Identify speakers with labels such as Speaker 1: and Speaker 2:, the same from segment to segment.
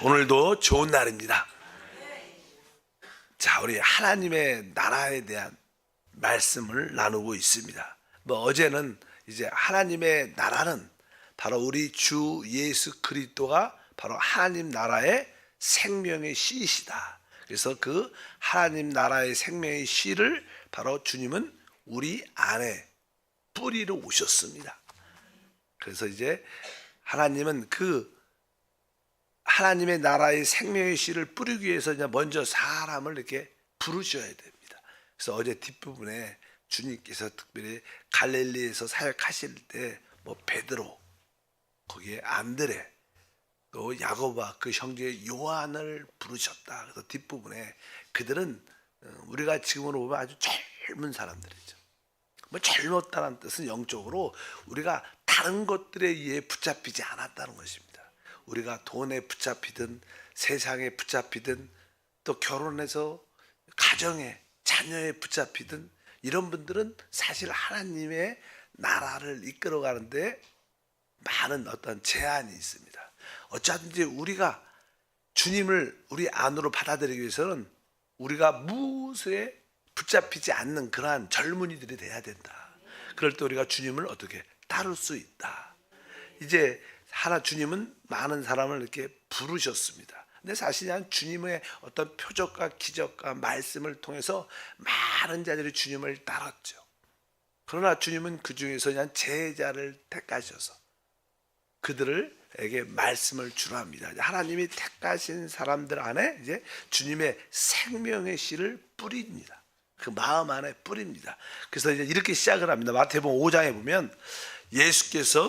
Speaker 1: 오늘도 좋은 날입니다. 자, 우리 하나님의 나라에 대한 말씀을 나누고 있습니다. 어제는 이제 하나님의 나라는 바로 우리 주 예수 그리스도가 바로 하나님 나라의 생명의 씨이시다. 그래서 그 하나님 나라의 생명의 씨를 바로 주님은 우리 안에 뿌리러 오셨습니다. 그래서 이제 하나님은 그 하나님의 나라의 생명의 씨를 뿌리기 위해서 먼저 사람을 이렇게 부르셔야 됩니다. 그래서 어제 뒷부분에 주님께서 특별히 갈릴리에서 사역하실 때 베드로, 거기에 안드레, 또 야고보와 그 형제 요한을 부르셨다. 그래서 뒷부분에 그들은 우리가 지금으로 보면 아주 젊은 사람들이죠. 젊었다는 뜻은 영적으로 우리가 다른 것들에 의해 붙잡히지 않았다는 것입니다. 우리가 돈에 붙잡히든 세상에 붙잡히든 또 결혼해서 가정에 자녀에 붙잡히든 이런 분들은 사실 하나님의 나라를 이끌어가는데 많은 어떤 제한이 있습니다. 어쩌든지 우리가 주님을 우리 안으로 받아들이기 위해서는 우리가 무엇에 붙잡히지 않는 그러한 젊은이들이 돼야 된다. 그럴 때 우리가 주님을 어떻게 따를 수 있다. 이제 주님은 많은 사람을 이렇게 부르셨습니다. 근데 사실 주님의 어떤 표적과 기적과 말씀을 통해서 많은 자들이 주님을 따랐죠. 그러나 주님은 그 중에서 그냥 제자를 택하셔서 그들에게 말씀을 주라 합니다. 하나님이 택하신 사람들 안에 이제 주님의 생명의 씨를 뿌립니다. 그 마음 안에 뿌립니다. 그래서 이제 이렇게 시작을 합니다. 마태복음 5장에 보면 예수께서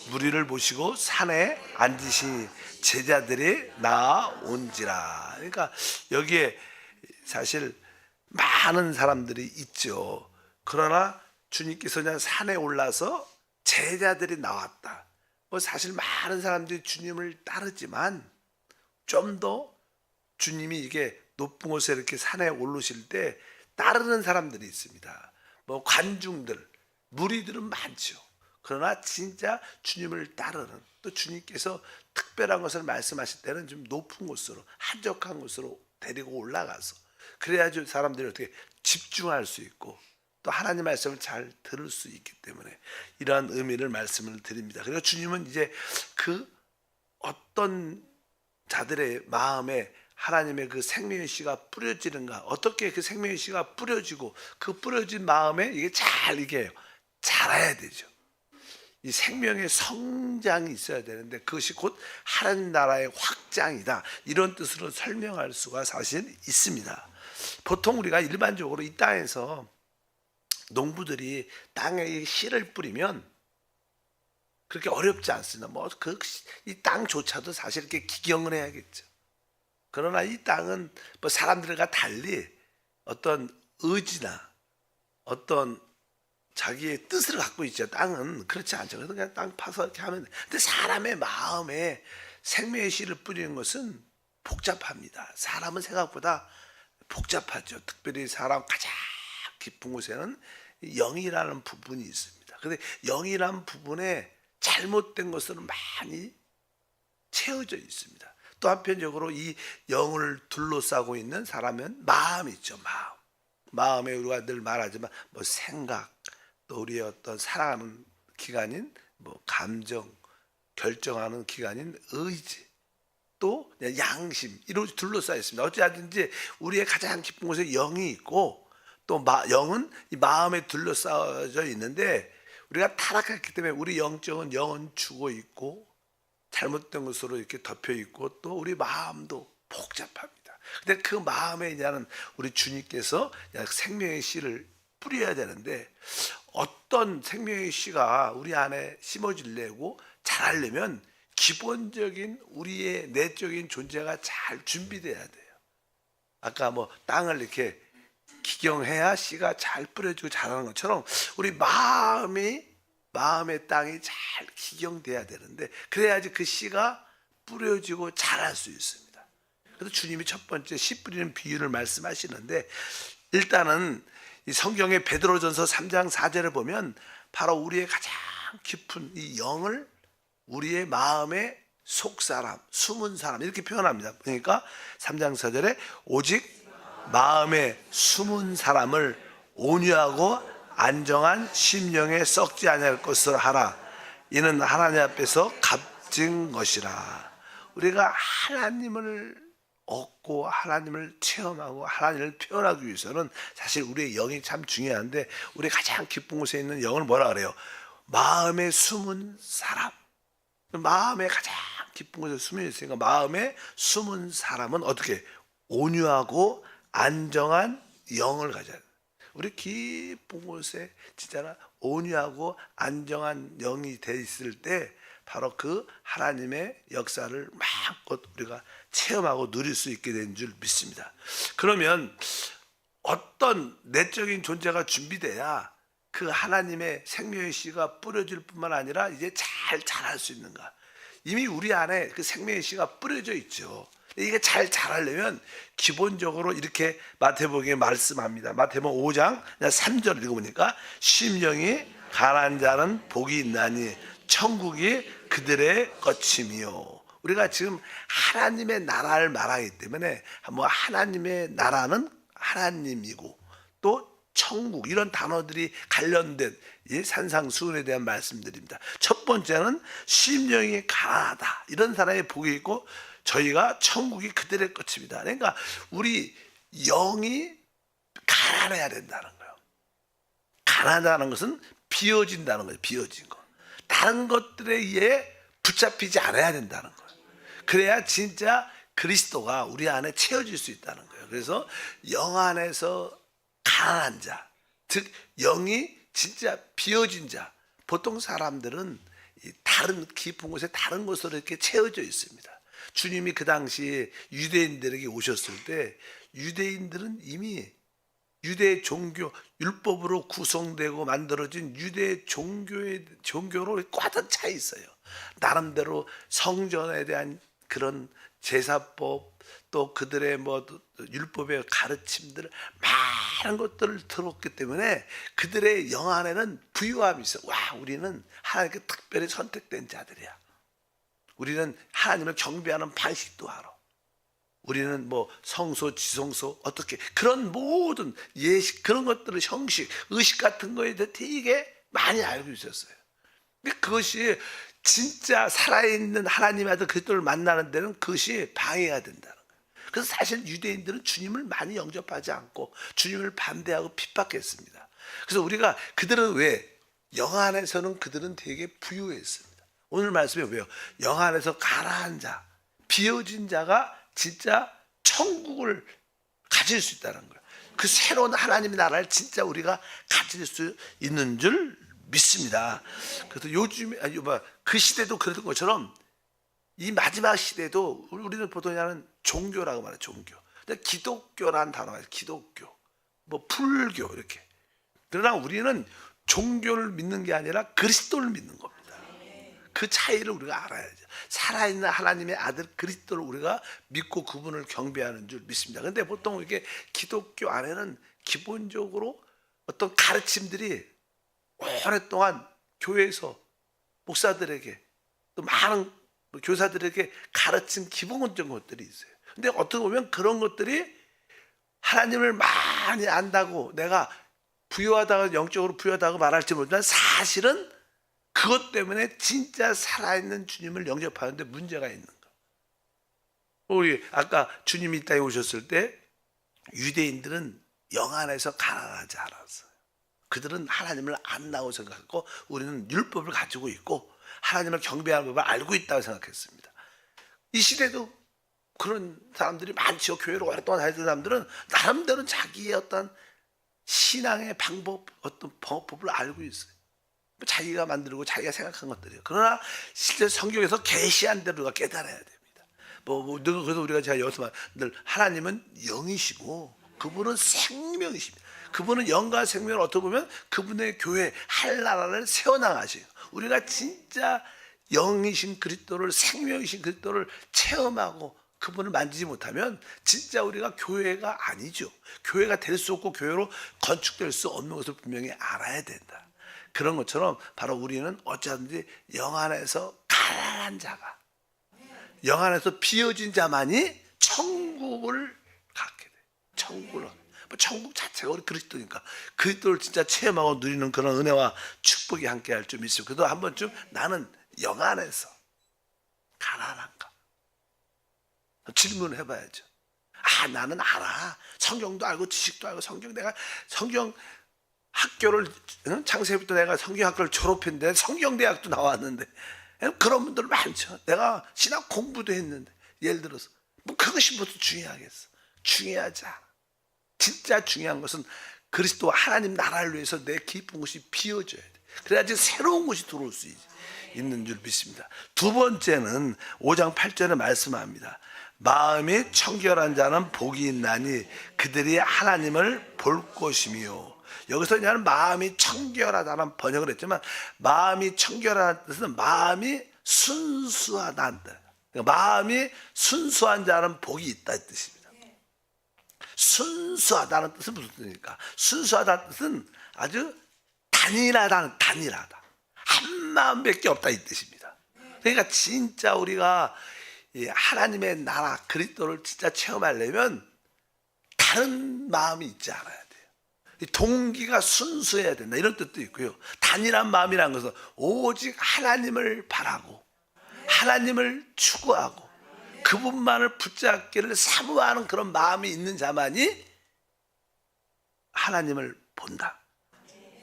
Speaker 1: 무리를 보시고 산에 앉으시 제자들이 나온지라. 그러니까 여기에 사실 많은 사람들이 있죠. 그러나 주님께서 그냥 산에 올라서 제자들이 나왔다. 사실 많은 사람들이 주님을 따르지만 좀 더 주님이 이게 높은 곳에 이렇게 산에 오르실 때 따르는 사람들이 있습니다. 관중들, 무리들은 많죠. 그러나 진짜 주님을 따르는, 또 주님께서 특별한 것을 말씀하실 때는 좀 높은 곳으로, 한적한 곳으로 데리고 올라가서 그래야지 사람들이 어떻게 집중할 수 있고 또 하나님 말씀을 잘 들을 수 있기 때문에 이러한 의미를 말씀을 드립니다. 그리고 주님은 이제 그 어떤 자들의 마음에 하나님의 그 생명의 씨가 뿌려지는가, 어떻게 그 생명의 씨가 뿌려지고 그 뿌려진 마음에 이게 이게 자라야 되죠. 이 생명의 성장이 있어야 되는데 그것이 곧 하나님 나라의 확장이다. 이런 뜻으로 설명할 수가 사실 있습니다. 보통 우리가 일반적으로 이 땅에서 농부들이 땅에 씨를 뿌리면 그렇게 어렵지 않습니다. 이 땅조차도 사실 이렇게 기경을 해야겠죠. 그러나 이 땅은 사람들과 달리 어떤 의지나 어떤 자기의 뜻을 갖고 있죠. 땅은 그렇지 않죠. 그래서 그냥 땅 파서 이렇게 하면 돼. 근데 사람의 마음에 생명의 씨를 뿌리는 것은 복잡합니다. 사람은 생각보다 복잡하죠. 특별히 사람 가장 깊은 곳에는 영이라는 부분이 있습니다. 근데 영이라는 부분에 잘못된 것으로 많이 채워져 있습니다. 또 한편적으로 이 영을 둘러싸고 있는 사람은 마음이 있죠. 마음에 우리가 늘 말하지만 생각, 또 우리의 어떤 사랑하는 기관인 감정, 결정하는 기관인 의지, 또 양심, 이로 둘러싸여 있습니다. 어찌하든지 우리의 가장 깊은 곳에 영이 있고 또 영은 이 마음에 둘러싸여 있는데 우리가 타락했기 때문에 우리 영적은 영은 죽어 있고 잘못된 것으로 이렇게 덮여 있고 또 우리 마음도 복잡합니다. 근데 그 마음에 있는 우리 주님께서 생명의 씨를 뿌려야 되는데 어떤 생명의 씨가 우리 안에 심어지려고 자라려면 기본적인 우리의 내적인 존재가 잘 준비돼야 돼요. 아까 땅을 이렇게 기경해야 씨가 잘 뿌려지고 자라는 것처럼 우리 마음의 땅이 잘 기경돼야 되는데 그래야지 그 씨가 뿌려지고 자랄 수 있습니다. 그래서 주님이 첫 번째 씨 뿌리는 비유를 말씀하시는데 일단은 이 성경의 베드로전서 3장 4절을 보면 바로 우리의 가장 깊은 이 영을 우리의 마음에 속사람, 숨은 사람 이렇게 표현합니다. 그러니까 3장 4절에 오직 마음에 숨은 사람을 온유하고 안정한 심령에 썩지 아니할 것을 하라. 이는 하나님 앞에서 값진 것이라. 우리가 하나님을 얻고 하나님을 체험하고 하나님을 표현하기 위해서는 사실 우리의 영이 참 중요한데, 우리 가장 깊은 곳에 있는 영을 뭐라 그래요? 마음에 숨은 사람. 마음에 가장 깊은 곳에 숨어 있으니까 마음에 숨은 사람은 어떻게? 온유하고 안정한 영을 가져야 돼. 우리 깊은 곳에 진짜로 온유하고 안정한 영이 돼 있을 때 바로 그 하나님의 역사를 마음껏 우리가 체험하고 누릴 수 있게 된 줄 믿습니다. 그러면 어떤 내적인 존재가 준비돼야 그 하나님의 생명의 씨가 뿌려질 뿐만 아니라 이제 잘 자랄 수 있는가? 이미 우리 안에 그 생명의 씨가 뿌려져 있죠. 이게 잘 자라려면 기본적으로 이렇게 마태복음에 말씀합니다. 마태복음 5장 3절 읽어보니까 심령이 가난한 자는 복이 있나니 천국이 그들의 것임이요. 우리가 지금 하나님의 나라를 말하기 때문에 뭐 하나님의 나라는 하나님이고 또 천국 이런 단어들이 관련된 이 산상수훈에 대한 말씀드립니다. 첫 번째는 심령이 가난하다 이런 사람의 복이 있고 저희가 천국이 그들의 것입니다. 그러니까 우리 영이 가난해야 된다는 거예요. 가난하다는 것은 비어진다는 거예요. 비어진 거. 다른 것들에 의해 붙잡히지 않아야 된다는 거예요. 그래야 진짜 그리스도가 우리 안에 채워질 수 있다는 거예요. 그래서 영 안에서 가난한 자, 즉 영이 진짜 비어진 자. 보통 사람들은 다른 깊은 곳에 다른 곳으로 이렇게 채워져 있습니다. 주님이 그 당시 유대인들에게 오셨을 때 유대인들은 이미 유대 종교 율법으로 구성되고 만들어진 유대 종교로 꽉 차 있어요. 나름대로 성전에 대한 그런 제사법 또 그들의 뭐 율법의 가르침들 많은 것들을 들었기 때문에 그들의 영 안에는 부유함이 있어. 와, 우리는 하나님께 특별히 선택된 자들이야. 우리는 하나님을 경배하는 방식도 알아. 우리는 뭐 성소, 지성소 어떻게 그런 모든 예식 그런 것들을 형식, 의식 같은 거에 대해 되게 많이 알고 있었어요. 근데 그것이 진짜 살아있는 하나님의 아들 그리스도를 만나는 데는 그것이 방해가 된다는 거예요. 그래서 사실 유대인들은 주님을 많이 영접하지 않고 주님을 반대하고 핍박했습니다. 그래서 우리가 그들은 왜? 영 안에서는 그들은 되게 부유했습니다. 오늘 말씀에 왜요? 영 안에서 가난한 자, 비어진 자가 진짜 천국을 가질 수 있다는 거예요. 그 새로운 하나님의 나라를 진짜 우리가 가질 수 있는 줄 믿습니다. 그래서 요즘에 그 시대도 그런 것처럼 이 마지막 시대도 우리는 보통 하는 종교라고 말해요. 종교. 근데 기독교라는 단어가 있어요. 기독교, 뭐 불교 이렇게. 그러나 우리는 종교를 믿는 게 아니라 그리스도를 믿는 겁니다. 그 차이를 우리가 알아야죠. 살아있는 하나님의 아들 그리스도를 우리가 믿고 그분을 경배하는 줄 믿습니다. 그런데 보통 이게 기독교 안에는 기본적으로 어떤 가르침들이 오랫동안 교회에서 목사들에게 또 많은 교사들에게 가르친 기본적인 것들이 있어요. 근데 어떻게 보면 그런 것들이 하나님을 많이 안다고 내가 부유하다고 영적으로 부유하다고 말할지 모르지만 사실은 그것 때문에 진짜 살아있는 주님을 영접하는데 문제가 있는 거예요. 우리 아까 주님이 이 땅에 오셨을 때 유대인들은 영 안에서 가난하지 않았어요. 그들은 하나님을 안다고 생각했고 우리는 율법을 가지고 있고 하나님을 경배하는 법을 알고 있다고 생각했습니다. 이 시대도 그런 사람들이 많죠. 교회로 오랫동안 다니던 사람들은 나름대로 자기의 어떤 신앙의 방법, 어떤 법을 알고 있어요. 자기가 만들고 자기가 생각한 것들이에요. 그러나 실제 성경에서 계시한 대로 우리가 깨달아야 됩니다. 그래서 우리가 제가 여기서 늘 하나님은 영이시고 그분은 생명이십니다. 그분은 영과 생명을 어떻게 보면 그분의 교회 할 나라를 세워나가시고 우리가 진짜 영이신 그리스도를 생명이신 그리스도를 체험하고 그분을 만지지 못하면 진짜 우리가 교회가 아니죠. 교회가 될 수 없고 교회로 건축될 수 없는 것을 분명히 알아야 된다. 그런 것처럼 바로 우리는 어쩌든지 영 안에서 가난한 자가 영 안에서 비어진 자만이 천국을 갖게 돼. 천국을. 천국 자체가 우리 그리스도니까 그리스도를 진짜 체험하고 누리는 그런 은혜와 축복이 함께할 줄 믿습니다. 그래도 한 번쯤 나는 영 안에서 가난한가 질문을 해봐야죠. 나는 알아. 성경도 알고 지식도 알고 내가 성경 학교를 창세부터 내가 성경학교를 졸업했는데 성경대학도 나왔는데 그런 분들 많죠. 내가 신학 공부도 했는데 예를 들어서 뭐 그것이 무슨 중요하겠어. 중요하지 않아. 진짜 중요한 것은 그리스도와 하나님 나라를 위해서 내 깊은 곳이 비워져야 돼. 그래야지 새로운 것이 들어올 수 있는 줄 믿습니다. 두 번째는 5장 8절에 말씀합니다. 마음이 청결한 자는 복이 있나니 그들이 하나님을 볼 것이며. 여기서 그냥 마음이 청결하다는 번역을 했지만 마음이 청결하다는 뜻은 마음이 순수하다는 뜻. 그러니까 마음이 순수한 자는 복이 있다 이 뜻입니다. 순수하다는 뜻은 무슨 뜻입니까? 순수하다는 뜻은 아주 단일하다. 한 마음밖에 없다 이 뜻입니다. 그러니까 진짜 우리가 하나님의 나라 그리스도를 진짜 체험하려면 다른 마음이 있지 않아야 돼요. 동기가 순수해야 된다 이런 뜻도 있고요. 단일한 마음이라는 것은 오직 하나님을 바라고 하나님을 추구하고 그분만을 붙잡기를 사모하는 그런 마음이 있는 자만이 하나님을 본다.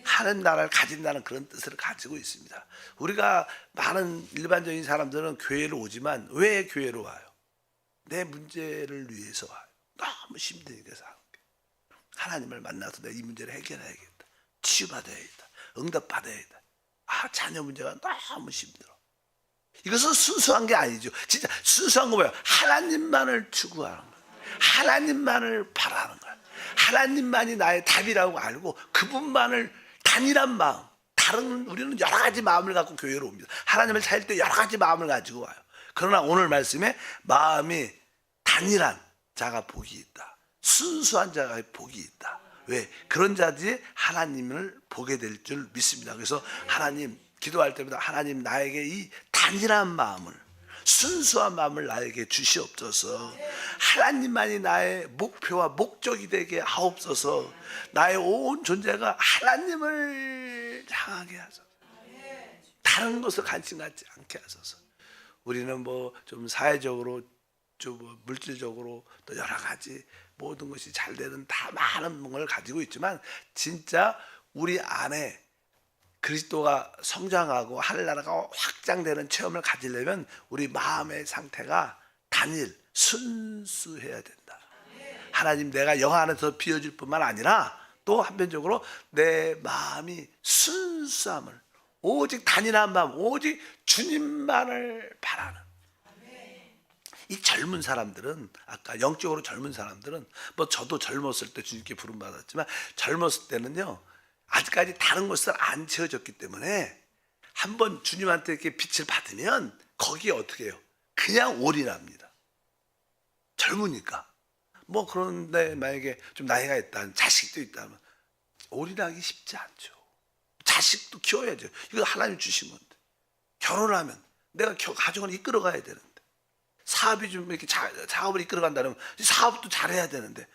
Speaker 1: 하나님 나라를 가진다는 그런 뜻을 가지고 있습니다. 우리가 많은 일반적인 사람들은 교회를 오지만 왜 교회로 와요? 내 문제를 위해서 와요. 너무 힘드니까 사는 게. 하나님을 만나서 내가 이 문제를 해결해야겠다. 치유받아야겠다. 응답받아야겠다. 자녀 문제가 너무 힘들어. 이것은 순수한 게 아니죠. 진짜 순수한 거 뭐예요? 하나님만을 추구하는 거예요. 하나님만을 바라는 거예요. 하나님만이 나의 답이라고 알고 그분만을 단일한 마음. 우리는 여러 가지 마음을 갖고 교회로 옵니다. 하나님을 찾을 때 여러 가지 마음을 가지고 와요. 그러나 오늘 말씀에 마음이 단일한 자가 복이 있다. 순수한 자가 복이 있다. 왜? 그런 자들이 하나님을 보게 될 줄 믿습니다. 그래서 하나님 기도할 때마다 하나님 나에게 이 단일한 마음을 순수한 마음을 나에게 주시옵소서. 하나님만이 나의 목표와 목적이 되게 하옵소서. 나의 온 존재가 하나님을 향하게 하소서. 다른 것을 관심 갖지 않게 하소서. 우리는 뭐 좀 사회적으로 좀 물질적으로 또 여러 가지 모든 것이 잘 되는 다 많은 걸 가지고 있지만 진짜 우리 안에 그리스도가 성장하고 하늘나라가 확장되는 체험을 가지려면 우리 마음의 상태가 단일, 순수해야 된다. 하나님 내가 영 안에서 비워질 뿐만 아니라 또 한편적으로 내 마음이 순수함을 오직 단일한 마음, 오직 주님만을 바라는 이 젊은 사람들은 아까 영적으로 젊은 사람들은 뭐 저도 젊었을 때 주님께 부름받았지만 젊었을 때는요 아직까지 다른 것을 안 채워졌기 때문에 한번 주님한테 이렇게 빛을 받으면 거기에 어떻게 해요? 그냥 올인합니다. 젊으니까. 뭐 그런데 만약에 좀 나이가 있다, 자식도 있다면 올인하기 쉽지 않죠. 자식도 키워야죠. 이거 하나님 주신 건데. 결혼하면 내가 가정을 이끌어가야 되는데. 사업이 좀 이렇게 사업을 이끌어간다면 사업도 잘해야 되는데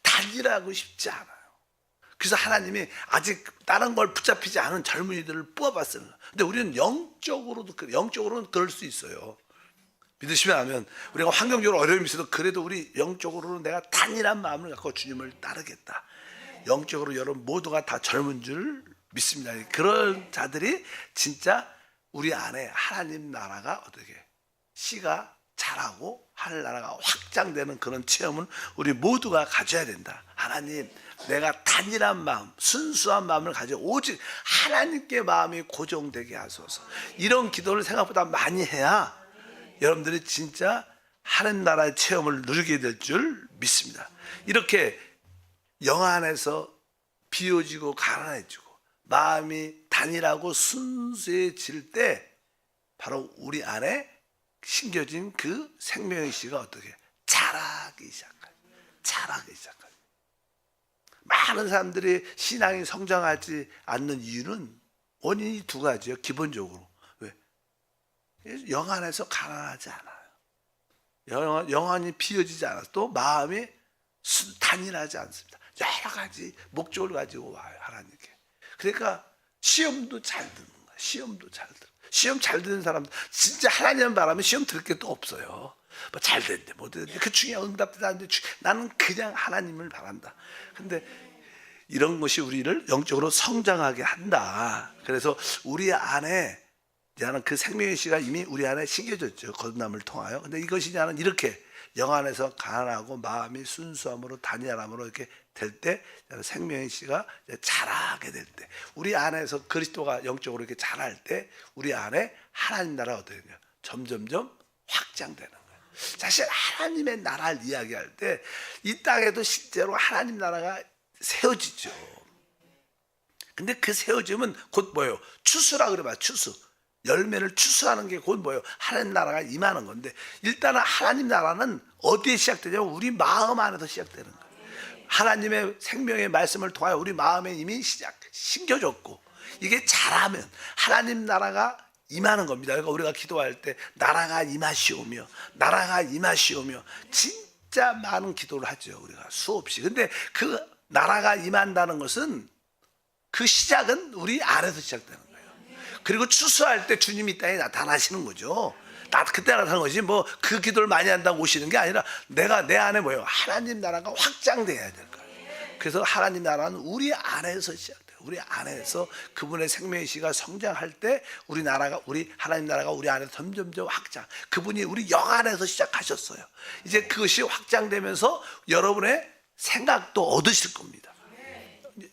Speaker 1: 단일하고 쉽지 않아요. 그래서 하나님이 아직 다른 걸 붙잡히지 않은 젊은이들을 뽑아봤어요. 근데 우리는 영적으로는 그럴 수 있어요. 믿으시면 하면 우리가 환경적으로 어려움이 있어도 그래도 우리 영적으로는 내가 단일한 마음을 갖고 주님을 따르겠다. 영적으로 여러분 모두가 다 젊은 줄 믿습니다. 그런 자들이 진짜 우리 안에 하나님 나라가 어떻게 씨가 자라고 하늘나라가 확장되는 그런 체험을 우리 모두가 가져야 된다. 하나님 내가 단일한 마음 순수한 마음을 가지고 오직 하나님께 마음이 고정되게 하소서. 이런 기도를 생각보다 많이 해야 여러분들이 진짜 하늘나라의 체험을 누리게 될 줄 믿습니다. 이렇게 영 안에서 비워지고 가난해지고 마음이 단일하고 순수해질 때 바로 우리 안에 심겨진 그 생명의 씨가 어떻게 자라기 시작해요. 많은 사람들이 신앙이 성장하지 않는 이유는 원인이 두 가지예요. 기본적으로 왜? 영 안에서 가난하지 않아요. 영안이 비어지지 않아도 마음이 단일하지 않습니다. 여러 가지 목적을 가지고 와요, 하나님께. 그러니까 시험도 잘 듣는 거야. 시험도 잘 들어. 시험 잘 듣는 사람, 진짜 하나님 바라면 시험 들을 게 또 없어요. 뭐 잘 됐는데 못 됐는데 그 중에 응답도 안 돼. 나는 그냥 하나님을 바란다. 근데 이런 것이 우리를 영적으로 성장하게 한다. 그래서 우리 안에 나는 그 생명의 씨가 이미 우리 안에 심겨졌죠. 거듭남을 통하여. 근데 이것이 나는 이렇게 영 안에서 가난하고 마음이 순수함으로 단일함으로 이렇게 될 때 생명의 씨가 자라게 될 때, 우리 안에서 그리스도가 영적으로 이렇게 자랄 때 우리 안에 하나님 나라가 어떻게 되냐, 점점점 확장되는 거예요. 사실 하나님의 나라를 이야기할 때 이 땅에도 실제로 하나님 나라가 세워지죠. 근데 그 세워짐은 곧 뭐예요? 추수라 그래 봐. 추수. 열매를 추수하는 게 곧 뭐예요? 하나님 나라가 임하는 건데, 일단은 하나님 나라는 어디에 시작되냐면 우리 마음 안에서 시작되는 거예요. 하나님의 생명의 말씀을 통하여 우리 마음에 이미 심겨졌고, 이게 자라면 하나님 나라가 임하는 겁니다. 그러니까 우리가 기도할 때 나라가 임하시오며 나라가 임하시오며 진짜 많은 기도를 하죠, 우리가 수없이. 근데 그 나라가 임한다는 것은 그 시작은 우리 안에서 시작되는 거예요. 그리고 추수할 때 주님이 이 땅에 나타나시는 거죠. 그때 나타나는 거지. 뭐 그 기도를 많이 한다고 오시는 게 아니라 내가 내 안에 뭐예요? 하나님 나라가 확장돼야 될 거예요. 그래서 하나님 나라는 우리 안에서 시작돼요. 우리 안에서 그분의 생명의 씨가 성장할 때 우리 하나님 나라가 우리 안에서 점점점 확장. 그분이 우리 영 안에서 시작하셨어요. 이제 그것이 확장되면서 여러분의 생각도 얻으실 겁니다.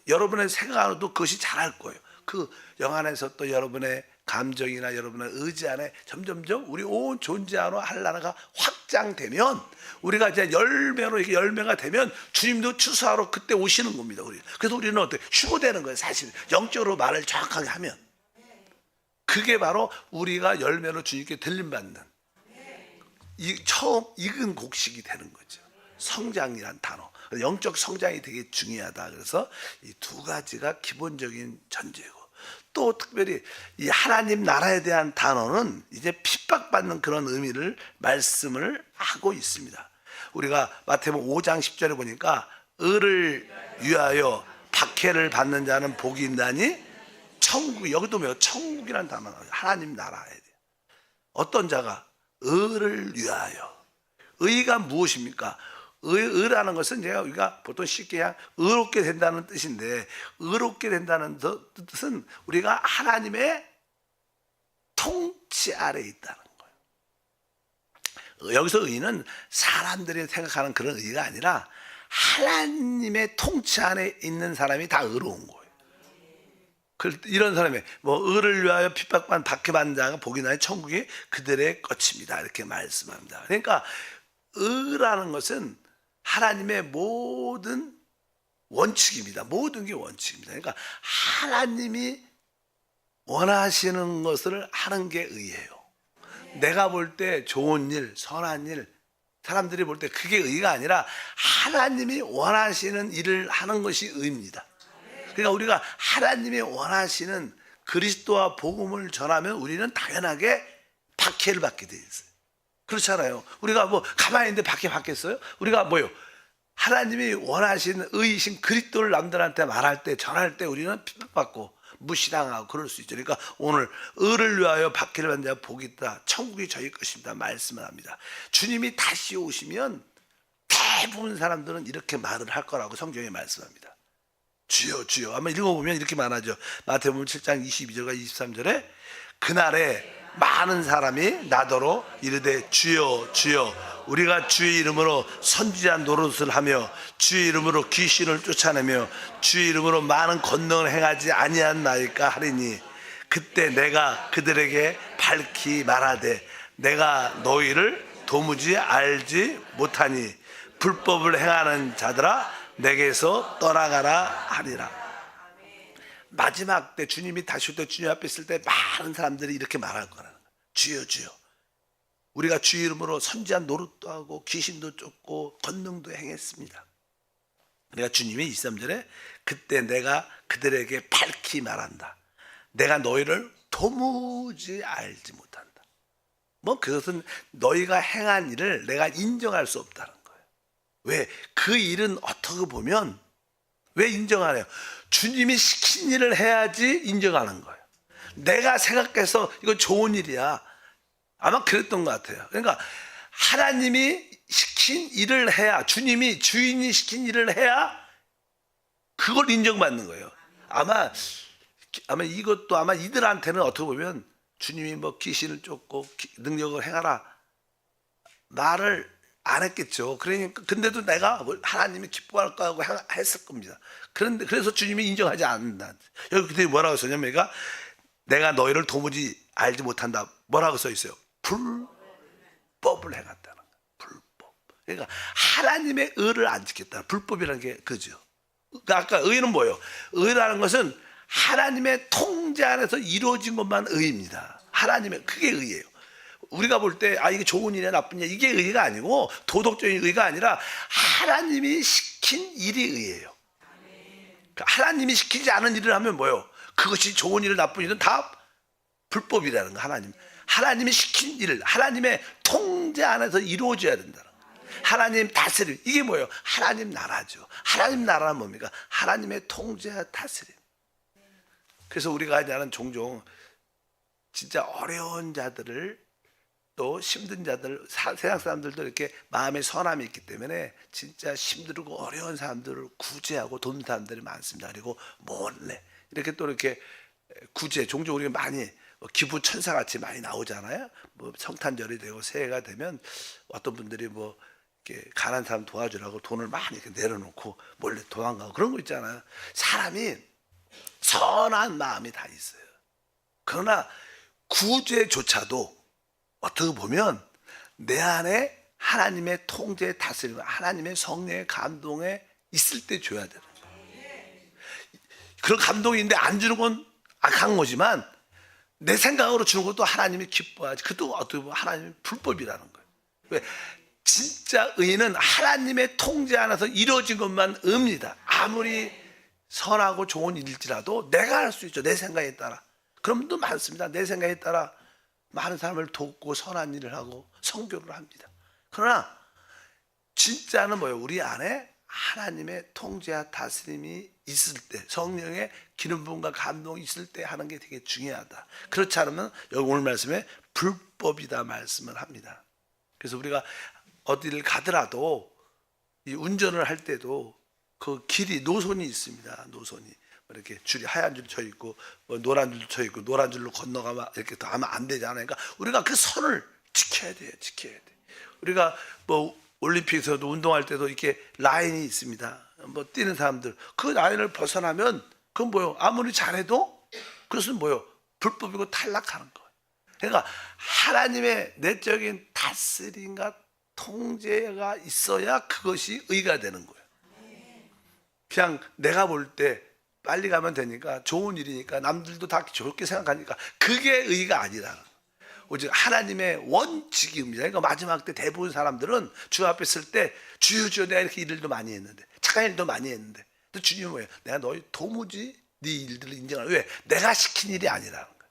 Speaker 1: 여러분의 생각 안에도 그것이 자랄 거예요. 그 영 안에서 또 여러분의 감정이나 여러분의 의지 안에 점점점 우리 온 존재 안으로 할 나라가 확장되면, 우리가 이제 열매로 이게 열매가 되면 주님도 추수하러 그때 오시는 겁니다. 그래서 우리는 어때? 휴고되는 거예요. 사실 영적으로 말을 정확하게 하면 그게 바로 우리가 열매로 주님께 들림받는 처음 익은 곡식이 되는 거죠. 성장이란 단어, 영적 성장이 되게 중요하다. 그래서 이 두 가지가 기본적인 전제고, 또 특별히 이 하나님 나라에 대한 단어는 이제 핍박받는 그런 의미를 말씀을 하고 있습니다. 우리가 마태복음 5장 10절에 보니까 의를 위하여 박해를 받는 자는 복이 있나니 천국, 여기도 뭐예요? 천국이라는 단어가 하나님 나라에 대해. 어떤 자가 의를 위하여. 의가 무엇입니까? 의라는 것은 우리가 보통 쉽게 그냥 의롭게 된다는 뜻인데, 의롭게 된다는 뜻은 우리가 하나님의 통치 아래에 있다는 거예요. 여기서 의는 사람들이 생각하는 그런 의가 아니라 하나님의 통치 안에 있는 사람이 다 의로운 거예요. 이런 사람이 의를 위하여 핍박받는 박해받는 자가 복이 나니 천국이 그들의 것입니다, 이렇게 말씀합니다. 그러니까 의라는 것은 하나님의 모든 원칙입니다. 모든 게 원칙입니다. 그러니까 하나님이 원하시는 것을 하는 게 의예요. 내가 볼 때 좋은 일, 선한 일, 사람들이 볼 때 그게 의가 아니라 하나님이 원하시는 일을 하는 것이 의입니다. 그러니까 우리가 하나님이 원하시는 그리스도와 복음을 전하면 우리는 당연하게 박해를 받게 돼 있어요. 그렇잖아요. 우리가 가만히 있는데 박해 받겠어요? 우리가 하나님이 원하시는 의이신 그리스도를 남들한테 말할 때, 전할 때 우리는 핍박받고 무시당하고 그럴 수 있죠. 그러니까 오늘 의를 위하여 박해를 받는 자가 복이 있다, 천국이 저희 것입니다 말씀을 합니다. 주님이 다시 오시면 대부분 사람들은 이렇게 말을 할 거라고 성경에 말씀합니다. 주여 주여. 한번 읽어보면 이렇게 말하죠. 마태복음 7장 22절과 23절에 그날에 많은 사람이 나더러 이르되 주여 주여 우리가 주의 이름으로 선지자 노릇을 하며 주의 이름으로 귀신을 쫓아내며 주의 이름으로 많은 권능을 행하지 아니하나이까 하리니, 그때 내가 그들에게 밝히 말하되 내가 너희를 도무지 알지 못하니 불법을 행하는 자들아 내게서 떠나가라 하리라. 마지막 때 주님이 다시 올 때 주님 앞에 있을 때 많은 사람들이 이렇게 말할 거라는 거예요. 주여 주여 우리가 주의 이름으로 선지한 노릇도 하고 귀신도 쫓고 권능도 행했습니다. 그러니까 주님이 23절에 그때 내가 그들에게 밝히 말한다. 내가 너희를 도무지 알지 못한다. 뭐 그것은 너희가 행한 일을 내가 인정할 수 없다는 거예요. 왜? 그 일은 어떻게 보면 왜 인정하래요? 주님이 시킨 일을 해야지 인정하는 거예요. 내가 생각해서 이거 좋은 일이야. 아마 그랬던 것 같아요. 그러니까 하나님이 시킨 일을 해야, 주님이 주인이 시킨 일을 해야 그걸 인정받는 거예요. 아마 이것도 아마 이들한테는 어떻게 보면 주님이 뭐 귀신을 쫓고 능력을 행하라 말을 안 했겠죠. 그러니까 근데도 내가 하나님이 기뻐할까 하고 했을 겁니다. 그런데 그래서 주님이 인정하지 않는다. 여기 그때 뭐라고 써냐면 내가 너희를 도무지 알지 못한다. 뭐라고 써 있어요? 불법을 행한다는 거예요. 불법. 그러니까 하나님의 의를 안 지켰다. 불법이라는 게 그죠. 그러니까 아까 의는 뭐예요? 의라는 것은 하나님의 통제 안에서 이루어진 것만 의입니다. 하나님의 그게 의예요. 우리가 볼 때 이게 좋은 일이야 나쁜 일이야 이게 의가 아니고 도덕적인 의가 아니라 하나님이 시킨 일이 의예요. 그러니까 하나님이 시키지 않은 일을 하면 뭐예요? 그것이 좋은 일은 나쁜 일은 다 불법이라는 거. 하나님이 시킨 일을 하나님의 통제 안에서 이루어져야 된다는 거. 하나님 다스림 이게 뭐예요? 하나님 나라죠. 하나님 나라는 뭡니까? 하나님의 통제와 다스림. 그래서 우리가 하는 종종 진짜 어려운 자들을 또 힘든 자들, 세상 사람들도 이렇게 마음에 선함이 있기 때문에 진짜 힘들고 어려운 사람들을 구제하고 돕는 사람들이 많습니다. 그리고 몰래 이렇게 또 이렇게 구제, 종종 우리가 많이 기부 천사같이 많이 나오잖아요. 뭐 성탄절이 되고 새해가 되면 어떤 분들이 뭐 이렇게 가난한 사람 도와주라고 돈을 많이 이렇게 내려놓고 몰래 도망가고 그런 거 있잖아요. 사람이 선한 마음이 다 있어요. 그러나 구제조차도 어떻게 보면 내 안에 하나님의 통제 다스림, 하나님의 성령의 감동에 있을 때 줘야 되는 거예요. 그런 감동이 있는데 안 주는 건 악한 거지만 내 생각으로 주는 것도 하나님이 기뻐하지. 그것도 어떻게 보면 하나님의 불법이라는 거예요. 왜? 진짜 의는 하나님의 통제 안에서 이루어진 것만 의입니다. 아무리 선하고 좋은 일일지라도 내가 할 수 있죠. 내 생각에 따라. 그런 분도 많습니다. 내 생각에 따라 많은 사람을 돕고 선한 일을 하고 선교를 합니다. 그러나 진짜는 뭐예요? 우리 안에 하나님의 통제와 다스림이 있을 때, 성령의 기름 부음과 감동이 있을 때 하는 게 되게 중요하다. 그렇지 않으면 여기 오늘 말씀에 불법이다 말씀을 합니다. 그래서 우리가 어디를 가더라도 이 운전을 할 때도 그 길이 노선이 있습니다. 노선이 이렇게 줄이 하얀 줄 쳐 있고 뭐 노란 줄 쳐 있고 노란 줄로 건너가면 이렇게 더 하면 안 되잖아요. 그러니까 우리가 그 선을 지켜야 돼요. 지켜야 돼. 우리가 뭐 올림픽에서도 운동할 때도 이렇게 라인이 있습니다. 뭐 뛰는 사람들 그 라인을 벗어나면 그건 뭐요? 아무리 잘해도 그것은 뭐요? 불법이고 탈락하는 거예요. 그러니까 하나님의 내적인 다스림과 통제가 있어야 그것이 의가 되는 거예요. 그냥 내가 볼 때 빨리 가면 되니까 좋은 일이니까 남들도 다 좋게 생각하니까 그게 의가 아니라 오직 하나님의 원칙입니다. 그러니까 마지막 때 대부분 사람들은 주 앞에 있을 때 주여 내가 이렇게 일도 많이 했는데 착한 일도 많이 했는데 또 주님은 뭐예요? 내가 너희 도무지 네 일들을 인정하는 왜? 내가 시킨 일이 아니라는 거야.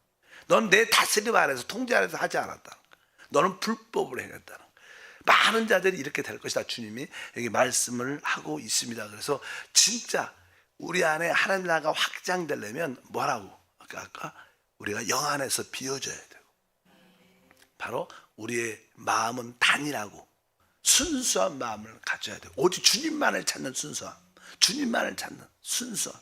Speaker 1: 넌 내 다스림 안에서 통제 안에서 하지 않았다는 거야. 너는 불법을 행했다는 거야. 많은 자들이 이렇게 될 것이다. 주님이 여기 말씀을 하고 있습니다. 그래서 진짜 우리 안에 하나님 나라가 확장되려면 뭐라고? 아까 우리가 영 안에서 비워져야 되고 바로 우리의 마음은 단일하고 순수한 마음을 가져야 돼요. 오직 주님만을 찾는 순수함, 주님만을 찾는 순수함.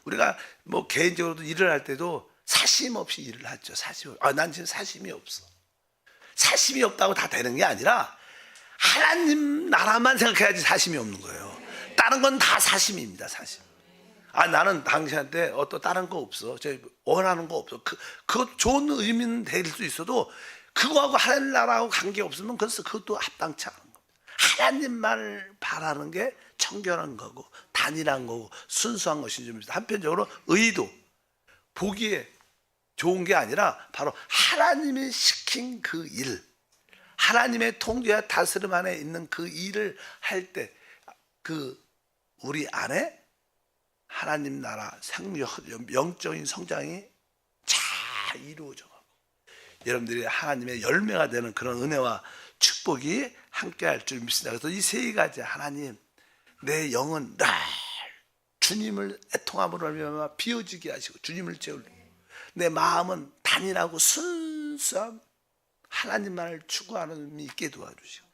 Speaker 1: 우리가 뭐 개인적으로도 일을 할 때도 사심 없이 일을 하죠. 사심. 난 지금 사심이 없어. 사심이 없다고 다 되는 게 아니라 하나님 나라만 생각해야지 사심이 없는 거예요. 다른 건 다 사심입니다. 사심. 나는 당신한테 어떤 다른 거 없어. 저 원하는 거 없어. 그것 좋은 의미는 될 수 있어도 그거하고 하나님 나라하고 관계 없으면 그것도 합당치 않은 겁니다. 하나님만을 바라는 게 청결한 거고 단일한 거고 순수한 것인 줄 믿습니다. 한편적으로 의도 보기에 좋은 게 아니라 바로 하나님이 시킨 그 일, 하나님의 통제와 다스림 안에 있는 그 일을 할 때 우리 안에 하나님 나라 영적인 성장이 잘 이루어져 가고 여러분들이 하나님의 열매가 되는 그런 은혜와 축복이 함께할 줄 믿습니다. 그래서 이 세 가지, 하나님, 내 영은 날 주님을 애통함으로 말미암아 비워지게 하시고 주님을 채우고, 내 마음은 단인하고 순수함 하나님만을 추구하는 힘이 있게 도와주시고,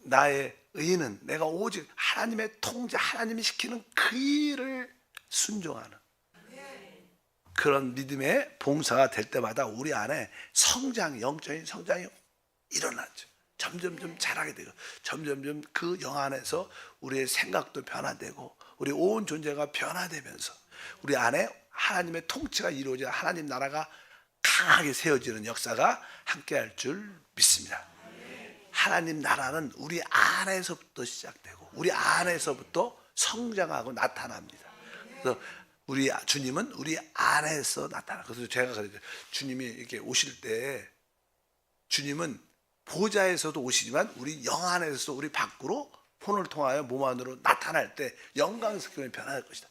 Speaker 1: 나의 의는 내가 오직 하나님의 통제, 하나님이 시키는 그 일을 순종하는 그런 믿음의 봉사가 될 때마다 우리 안에 성장, 영적인 성장이 일어나죠. 점점점 자라게 되고, 점점점 그 영 안에서 우리의 생각도 변화되고 우리 온 존재가 변화되면서 우리 안에 하나님의 통치가 이루어져 하나님 나라가 강하게 세워지는 역사가 함께할 줄 믿습니다. 하나님 나라는 우리 안에서부터 시작되고 우리 안에서부터 성장하고 나타납니다. 그래서 우리 주님은 우리 안에서 나타나. 그래서 제가 그랬죠. 주님이 이렇게 오실 때 주님은 보좌에서도 오시지만 우리 영 안에서 우리 밖으로 혼을 통하여 몸 안으로 나타날 때 영광스럽게 변할 것이다.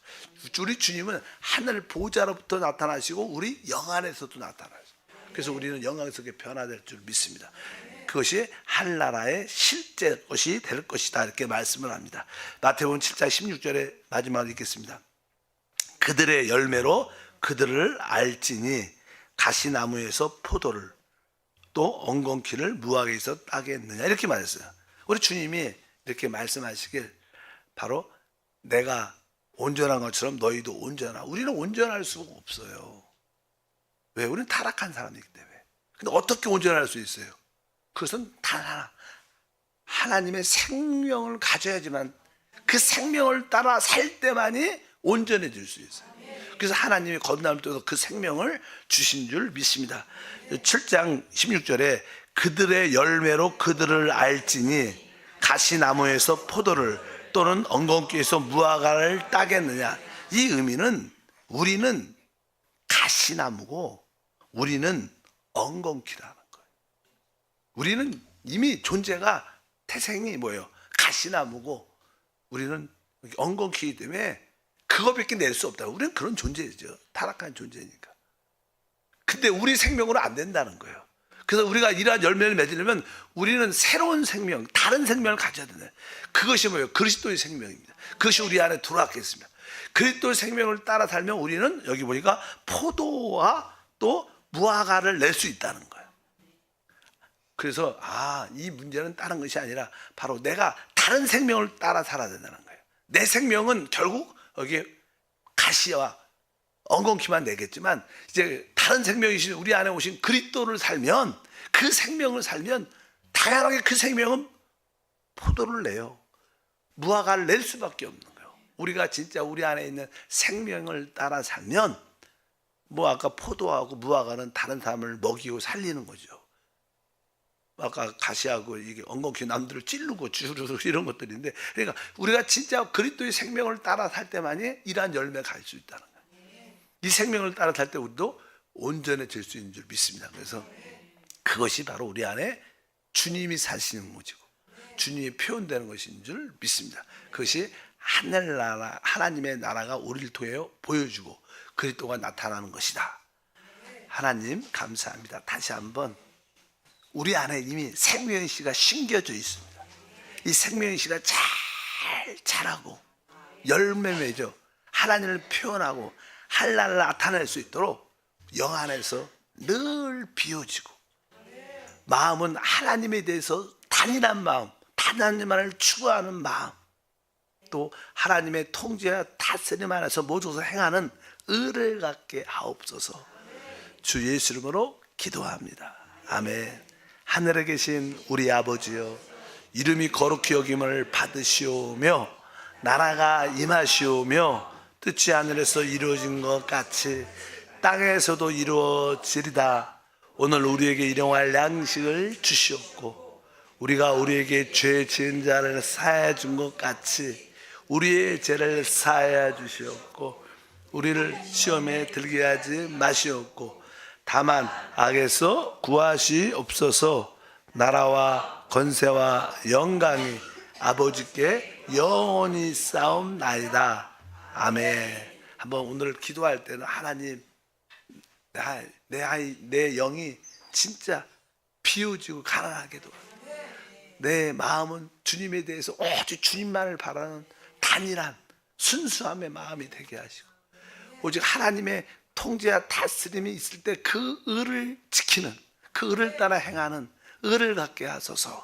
Speaker 1: 우리 주님은 하늘 보좌로부터 나타나시고 우리 영 안에서도 나타나시고, 그래서 우리는 영광스럽게 변화될 줄 믿습니다. 그것이 한나라의 실제 것이 될 것이다, 이렇게 말씀을 합니다. 마태복음 7장 16절에 마지막으로 읽겠습니다. 그들의 열매로 그들을 알지니 가시나무에서 포도를 또 엉겅퀴를 무화과에서 따겠느냐, 이렇게 말했어요. 우리 주님이 이렇게 말씀하시길, 바로 내가 온전한 것처럼 너희도 온전하라. 우리는 온전할 수가 없어요. 왜? 우리는 타락한 사람이기 때문에. 근데 어떻게 온전할 수 있어요? 그것은 단 하나, 하나님의 생명을 가져야지만, 그 생명을 따라 살 때만이 온전해질 수 있어요. 그래서 하나님이 거듭남을 통해서 그 생명을 주신 줄 믿습니다. 7장 16절에 그들의 열매로 그들을 알지니 가시나무에서 포도를 또는 엉겅퀴에서 무화과를 따겠느냐. 이 의미는 우리는 가시나무고 우리는 엉겅퀴라는 거예요. 우리는 이미 존재가 태생이 뭐예요? 가시나무고 우리는 엉겅퀴이기 때문에 그거밖에 낼 수 없다. 우리는 그런 존재죠. 타락한 존재니까. 근데 우리 생명으로 안 된다는 거예요. 그래서 우리가 이러한 열매를 맺으려면 우리는 새로운 생명, 다른 생명을 가져야 된다. 그것이 뭐예요? 그리스도의 생명입니다. 그것이 우리 안에 들어왔겠습니다. 그리스도의 생명을 따라 살면 우리는 여기 보니까 포도와 또 무화과를 낼 수 있다는 거예요. 그래서 이 문제는 다른 것이 아니라 바로 내가 다른 생명을 따라 살아야 된다는 거예요. 내 생명은 결국 여기 가시와 엉겅퀴만 내겠지만, 이제 다른 생명이신 우리 안에 오신 그리스도를 살면, 그 생명을 살면 당연하게 그 생명은 포도를 내요. 무화과를 낼 수밖에 없는 거예요. 우리가 진짜 우리 안에 있는 생명을 따라 살면, 뭐 아까 포도하고 무화과는 다른 사람을 먹이고 살리는 거죠. 아까 가시하고 이게 엉겅퀴 남들을 찌르고 주르르 이런 것들인데, 그러니까 우리가 진짜 그리스도의 생명을 따라 살 때만이 이러한 열매가 갈 수 있다는 거예요. 이 생명을 따라 살 때 우리도 온전해질 수 있는 줄 믿습니다. 그래서 그것이 바로 우리 안에 주님이 사시는 것이고 주님이 표현되는 것인 줄 믿습니다. 그것이 하늘나라, 하나님의 나라가 우리를 통해 보여주고 그리스도가 나타나는 것이다. 하나님 감사합니다. 다시 한번 우리 안에 이미 생명의 씨가 심겨져 있습니다. 이 생명의 씨가 잘 자라고 열매 맺어 하나님을 표현하고 하나님을 나타낼 수 있도록 영 안에서 늘 비워지고, 마음은 하나님에 대해서 단인한 마음, 하나님만을 추구하는 마음, 또 하나님의 통제와 다스림 안에서 모조서 행하는 의를 갖게 하옵소서. 주 예수 이름으로 기도합니다. 아멘. 하늘에 계신 우리 아버지여, 이름이 거룩히 여김을 받으시오며 나라가 임하시오며 뜻이 하늘에서 이루어진 것 같이 땅에서도 이루어지리다. 오늘 우리에게 일용할 양식을 주시옵고, 우리가 우리에게 죄 지은 자를 사하여 준 것 같이 우리의 죄를 사하여 주시옵고, 우리를 시험에 들게 하지 마시옵고, 다만 악에서 구하시옵소서. 나라와 권세와 영광이 아버지께 영원히 싸움나이다. 아멘. 한번 오늘 기도할 때는 하나님, 내 영이 진짜 비워지고 가난하게 도와. 내 마음은 주님에 대해서 오직 주님만을 바라는 단일한 순수함의 마음이 되게 하시고, 오직 하나님의 통제와 다스림이 있을 때 그 의를 지키는, 그 의를 따라 행하는 의를 갖게 하소서.